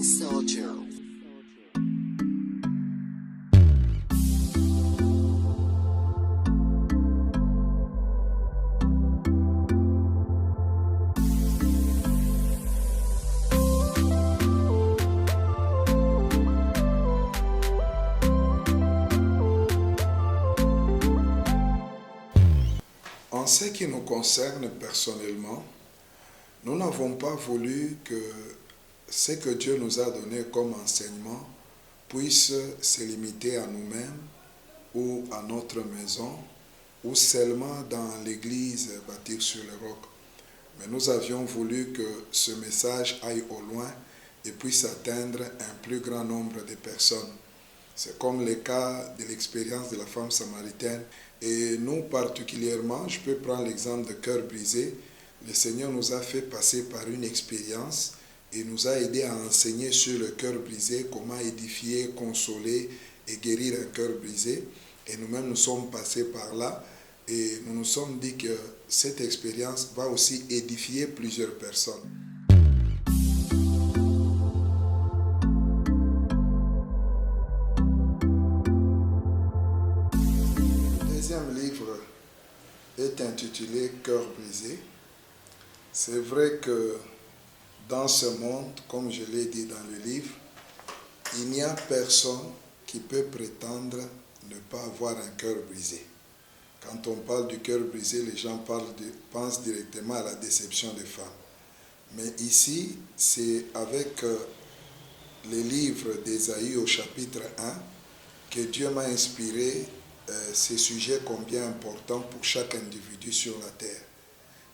soldier. En ce qui nous concerne personnellement, nous n'avons pas voulu que ce que Dieu nous a donné comme enseignement puisse se limiter à nous-mêmes ou à notre maison ou seulement dans l'église bâtie sur le roc. Mais nous avions voulu que ce message aille au loin et puisse atteindre un plus grand nombre de personnes. C'est comme le cas de l'expérience de la femme samaritaine. Et nous particulièrement, je peux prendre l'exemple de Cœur brisé. Le Seigneur nous a fait passer par une expérience et nous a aidé à enseigner sur le cœur brisé, comment édifier, consoler et guérir un cœur brisé. Et nous-mêmes, nous sommes passés par là et nous nous sommes dit que cette expérience va aussi édifier plusieurs personnes. Le deuxième livre est intitulé Cœur brisé. C'est vrai que dans ce monde, comme je l'ai dit dans le livre, il n'y a personne qui peut prétendre ne pas avoir un cœur brisé. Quand on parle du cœur brisé, les gens pensent directement à la déception des femmes. Mais ici, c'est avec le livre d'Ésaïe au chapitre 1 que Dieu m'a inspiré ces sujets combien importants pour chaque individu sur la terre.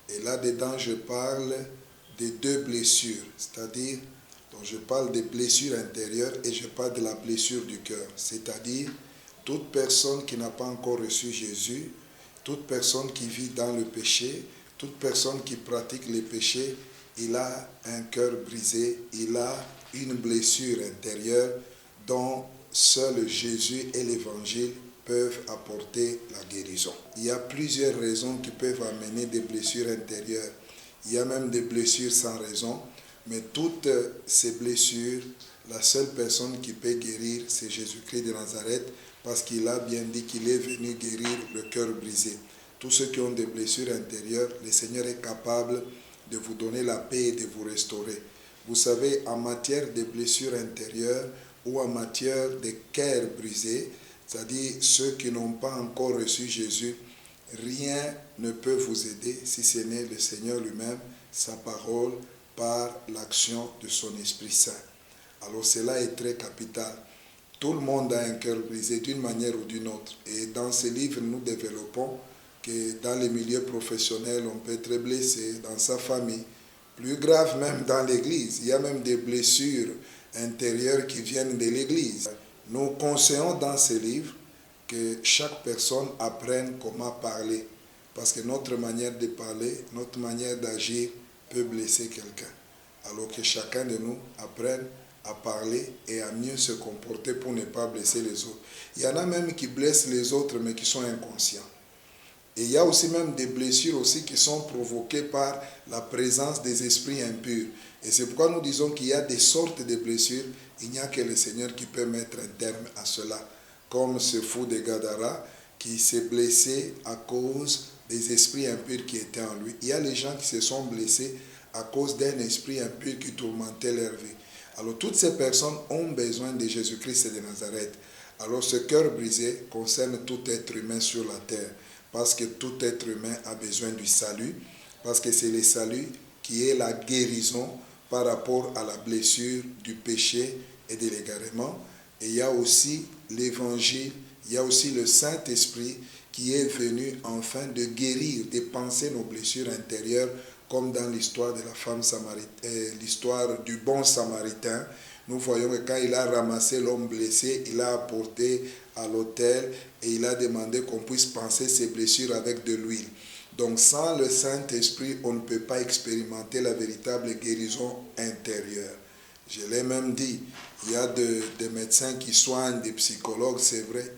Et là-dedans, je parle des deux blessures, c'est-à-dire, donc je parle des blessures intérieures et je parle de la blessure du cœur, c'est-à-dire toute personne qui n'a pas encore reçu Jésus, toute personne qui vit dans le péché, toute personne qui pratique les péchés, il a un cœur brisé, il a une blessure intérieure dont seul Jésus et l'Évangile peuvent apporter la guérison. Il y a plusieurs raisons qui peuvent amener des blessures intérieures. Il y a même des blessures sans raison, mais toutes ces blessures, la seule personne qui peut guérir, c'est Jésus-Christ de Nazareth, parce qu'il a bien dit qu'il est venu guérir le cœur brisé. Tous ceux qui ont des blessures intérieures, le Seigneur est capable de vous donner la paix et de vous restaurer. Vous savez, en matière de blessures intérieures ou en matière de cœur brisé, c'est-à-dire ceux qui n'ont pas encore reçu Jésus, rien ne peut vous aider si ce n'est le Seigneur lui-même, sa parole, par l'action de son Esprit Saint. Alors cela est très capital. Tout le monde a un cœur brisé d'une manière ou d'une autre. Et dans ce livre, nous développons que dans les milieux professionnels, on peut être blessé, dans sa famille, plus grave même dans l'église. Il y a même des blessures intérieures qui viennent de l'église. Nous conseillons dans ce livre que chaque personne apprenne comment parler. Parce que notre manière de parler, notre manière d'agir peut blesser quelqu'un. Alors que chacun de nous apprenne à parler et à mieux se comporter pour ne pas blesser les autres. Il y en a même qui blessent les autres mais qui sont inconscients. Et il y a aussi même des blessures aussi qui sont provoquées par la présence des esprits impurs. Et c'est pourquoi nous disons qu'il y a des sortes de blessures. Il n'y a que le Seigneur qui peut mettre un terme à cela. Comme ce fou de Gadara qui s'est blessé à cause des esprits impurs qui étaient en lui. Il y a les gens qui se sont blessés à cause d'un esprit impur qui tourmentait leur vie. Alors toutes ces personnes ont besoin de Jésus-Christ de Nazareth. Alors ce cœur brisé concerne tout être humain sur la terre. Parce que tout être humain a besoin du salut. Parce que c'est le salut qui est la guérison par rapport à la blessure du péché et de l'égarement. Et il y a aussi l'évangile, il y a aussi le Saint-Esprit qui est venu afin de guérir, de panser nos blessures intérieures, comme dans l'histoire de la femme samaritaine, l'histoire du bon samaritain. Nous voyons que quand il a ramassé l'homme blessé, il l'a apporté à l'autel et il a demandé qu'on puisse panser ses blessures avec de l'huile. Donc sans le Saint-Esprit, on ne peut pas expérimenter la véritable guérison intérieure. Je l'ai même dit, il y a des médecins qui soignent, des psychologues, c'est vrai,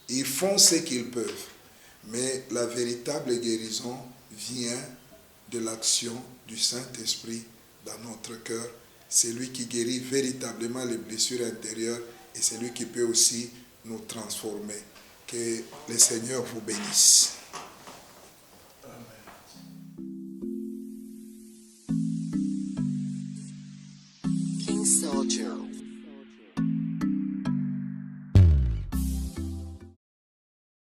ils font ce qu'ils peuvent. Mais la véritable guérison vient de l'action du Saint-Esprit dans notre cœur c'est lui qui guérit véritablement les blessures intérieures et c'est lui qui peut aussi nous transformer. Que le Seigneur vous bénisse. King Soldier.